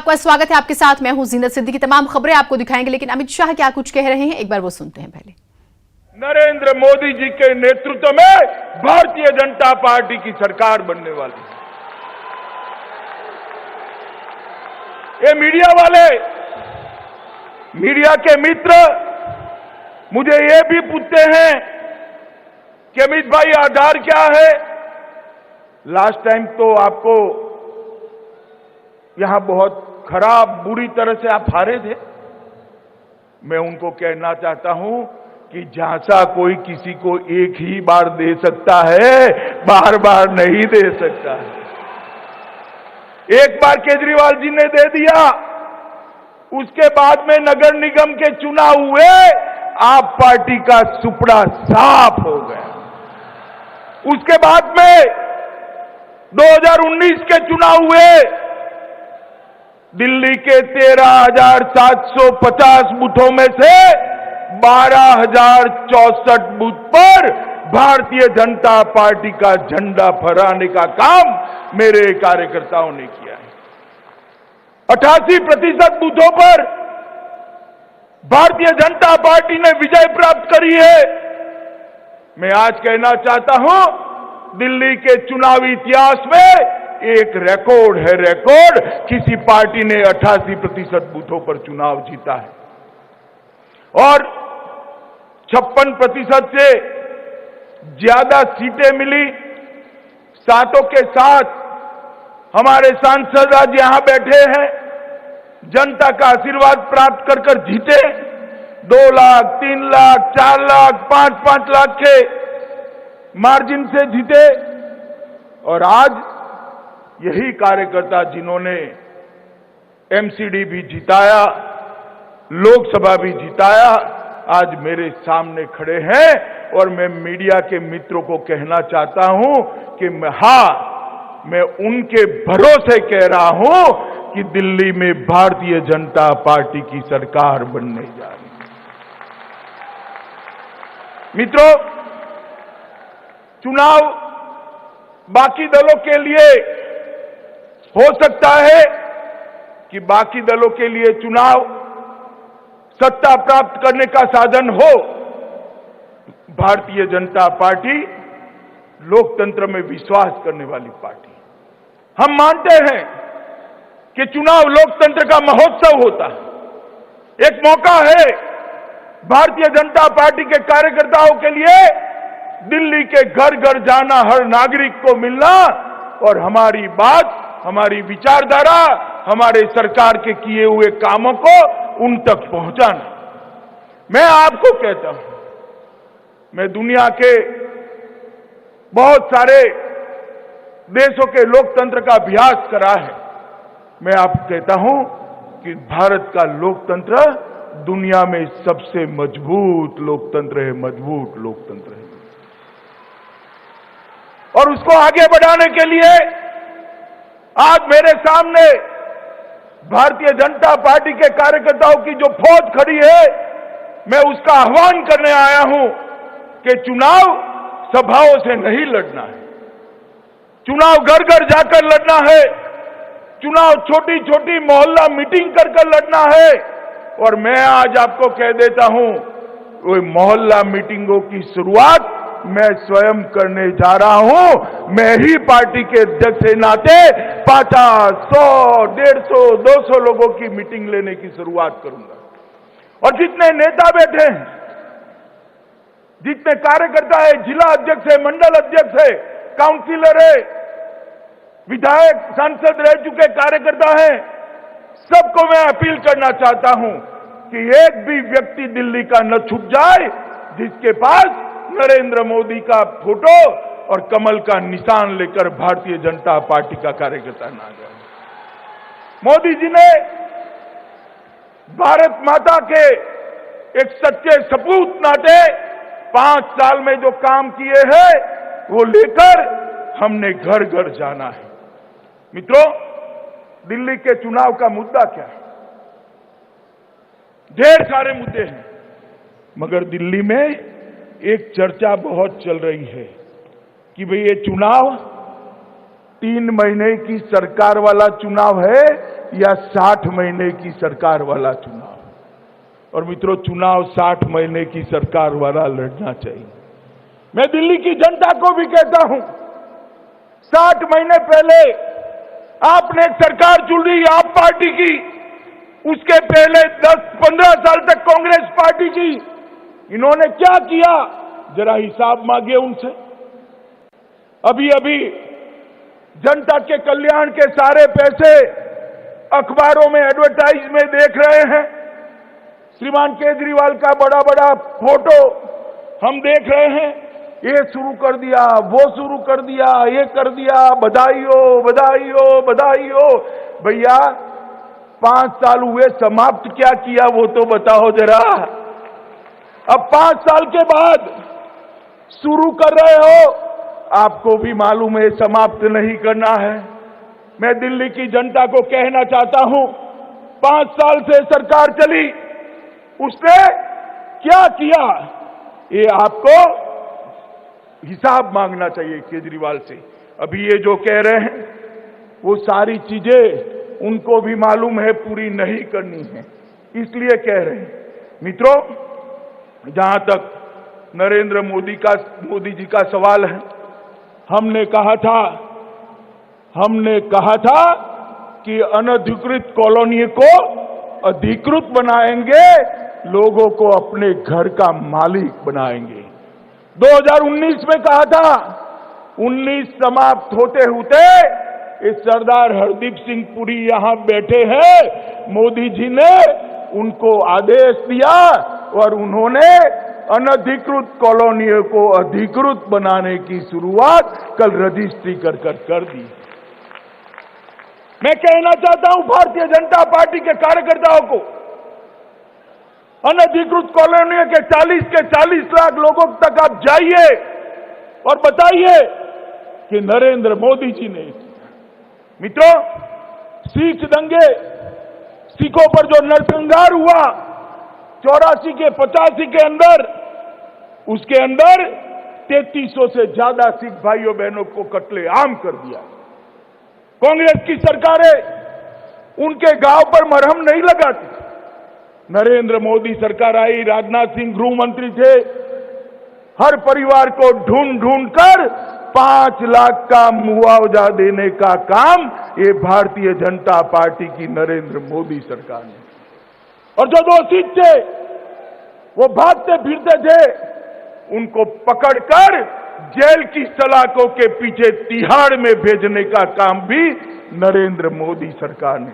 आपका स्वागत है। आपके साथ मैं हूं जीनत सिद्दीकी। तमाम खबरें आपको दिखाएंगे, लेकिन अमित शाह क्या कुछ कह रहे हैं एक बार वो सुनते हैं पहले। नरेंद्र मोदी जी के नेतृत्व में भारतीय जनता पार्टी की सरकार बनने वाली है। ये मीडिया वाले, मीडिया के मित्र मुझे ये भी पूछते हैं कि अमित भाई आधार क्या है। लास्ट टाइम तो आपको यहां बहुत खराब बुरी तरह से आप हारे थे। मैं उनको कहना चाहता हूं कि झांसा कोई किसी को एक ही बार दे सकता है, बार बार नहीं दे सकता है। एक बार केजरीवाल जी ने दे दिया, उसके बाद में नगर निगम के चुनाव हुए, आप पार्टी का सुपड़ा साफ हो गया। उसके बाद में 2019 के चुनाव हुए, दिल्ली के 13,750 बूथों में से 12,064 बूथ पर भारतीय जनता पार्टी का झंडा फहराने का काम मेरे कार्यकर्ताओं ने किया है। 88% बूथों पर भारतीय जनता पार्टी ने विजय प्राप्त करी है। मैं आज कहना चाहता हूं, दिल्ली के चुनावी इतिहास में एक रिकॉर्ड है, रिकॉर्ड। किसी पार्टी ने 88% बूथों पर चुनाव जीता है और 56% से ज्यादा सीटें मिली। सातों के साथ हमारे सांसद आज यहां बैठे हैं, जनता का आशीर्वाद प्राप्त कर कर जीते। 2 लाख, 3 लाख, 4 लाख, 5-5 लाख के मार्जिन से जीते। और आज यही कार्यकर्ता जिन्होंने एमसीडी भी जिताया, लोकसभा भी जिताया, आज मेरे सामने खड़े हैं। और मैं मीडिया के मित्रों को कहना चाहता हूं कि मैं उनके भरोसे कह रहा हूं कि दिल्ली में भारतीय जनता पार्टी की सरकार बनने जा रही है। मित्रों, चुनाव बाकी दलों के लिए हो सकता है कि बाकी दलों के लिए चुनाव सत्ता प्राप्त करने का साधन हो। भारतीय जनता पार्टी लोकतंत्र में विश्वास करने वाली पार्टी। हम मानते हैं कि चुनाव लोकतंत्र का महोत्सव होता है, एक मौका है भारतीय जनता पार्टी के कार्यकर्ताओं के लिए दिल्ली के घर घर जाना, हर नागरिक को मिलना और हमारी बात, हमारी विचारधारा, हमारे सरकार के किए हुए कामों को उन तक पहुंचाना। मैं आपको कहता हूं, मैं दुनिया के बहुत सारे देशों के लोकतंत्र का अभ्यास करा है। मैं आपको कहता हूं कि भारत का लोकतंत्र दुनिया में सबसे मजबूत लोकतंत्र है, मजबूत लोकतंत्र है। और उसको आगे बढ़ाने के लिए आज मेरे सामने भारतीय जनता पार्टी के कार्यकर्ताओं की जो फौज खड़ी है, मैं उसका आह्वान करने आया हूं कि चुनाव सभाओं से नहीं लड़ना है, चुनाव घर घर जाकर लड़ना है, चुनाव छोटी छोटी मोहल्ला मीटिंग कर कर लड़ना है। और मैं आज आपको कह देता हूं, वो मोहल्ला मीटिंगों की शुरुआत मैं स्वयं करने जा रहा हूं। मैं ही पार्टी के अध्यक्ष के नाते 50, 100, 150, 200 लोगों की मीटिंग लेने की शुरुआत करूंगा। और जितने नेता बैठे हैं, जितने कार्यकर्ता है, जिला अध्यक्ष है, मंडल अध्यक्ष है, काउंसिलर है, विधायक, सांसद रह चुके कार्यकर्ता हैं, सबको मैं अपील करना चाहता हूं कि एक भी व्यक्ति दिल्ली का न छूट जाए जिसके पास नरेंद्र मोदी का फोटो और कमल का निशान लेकर भारतीय जनता पार्टी का कार्यकर्ता ना जाए। मोदी जी ने भारत माता के एक सच्चे सपूत नाते 5 साल में जो काम किए हैं, वो लेकर हमने घर घर जाना है। मित्रों, दिल्ली के चुनाव का मुद्दा क्या है? ढेर सारे मुद्दे हैं, मगर दिल्ली में एक चर्चा बहुत चल रही है कि भाई ये चुनाव 3 महीने की सरकार वाला चुनाव है या 60 महीने की सरकार वाला चुनाव? और मित्रों, चुनाव 60 महीने की सरकार वाला लड़ना चाहिए। मैं दिल्ली की जनता को भी कहता हूं, 60 महीने पहले आपने एक सरकार चुनी आप पार्टी की, उसके पहले 10-15 साल तक कांग्रेस पार्टी की। इन्होंने क्या किया, जरा हिसाब मांगिए उनसे। अभी अभी जनता के कल्याण के सारे पैसे अखबारों में एडवर्टाइज में देख रहे हैं। श्रीमान केजरीवाल का बड़ा बड़ा फोटो हम देख रहे हैं। ये शुरू कर दिया, वो शुरू कर दिया, ये कर दिया, बधाई हो बधाई हो बधाई हो। भैया 5 साल हुए, समाप्त क्या किया वो तो बताओ जरा। अब 5 साल के बाद शुरू कर रहे हो, आपको भी मालूम है समाप्त नहीं करना है। मैं दिल्ली की जनता को कहना चाहता हूं, 5 साल से सरकार चली, उसने क्या किया ये आपको हिसाब मांगना चाहिए केजरीवाल से। अभी ये जो कह रहे हैं वो सारी चीजें उनको भी मालूम है पूरी नहीं करनी है, इसलिए कह रहे हैं। मित्रों, जहां तक नरेंद्र मोदी जी का सवाल है, हमने कहा था कि अनधिकृत कॉलोनी को अधिकृत बनाएंगे, लोगों को अपने घर का मालिक बनाएंगे। 2019 में कहा था, 19 समाप्त होते होते इस सरदार हरदीप सिंह पुरी यहां बैठे हैं, मोदी जी ने उनको आदेश दिया और उन्होंने अनधिकृत कॉलोनियों को अधिकृत बनाने की शुरुआत कल रजिस्ट्री कर दी। मैं कहना चाहता हूं भारतीय जनता पार्टी के कार्यकर्ताओं को, अनधिकृत कॉलोनियों के 40 लाख लोगों तक आप जाइए और बताइए कि नरेंद्र मोदी जी ने। मित्रों, सिख दंगे, सिखों पर जो नरसंहार हुआ 84 के 85 के अंदर, उसके अंदर 3300 से ज्यादा सिख भाइयों बहनों को कत्लेआम कर दिया। कांग्रेस की सरकारें उनके गांव पर मरहम नहीं लगाती। नरेंद्र मोदी सरकार आई, राजनाथ सिंह गृह मंत्री थे, हर परिवार को ढूंढ कर 5 लाख का मुआवजा देने का काम ये भारतीय जनता पार्टी की नरेंद्र मोदी सरकार ने। और जो दोषी थे वो भागते फिरते थे, उनको पकड़कर जेल की सलाखों के पीछे तिहाड़ में भेजने का काम भी नरेंद्र मोदी सरकार ने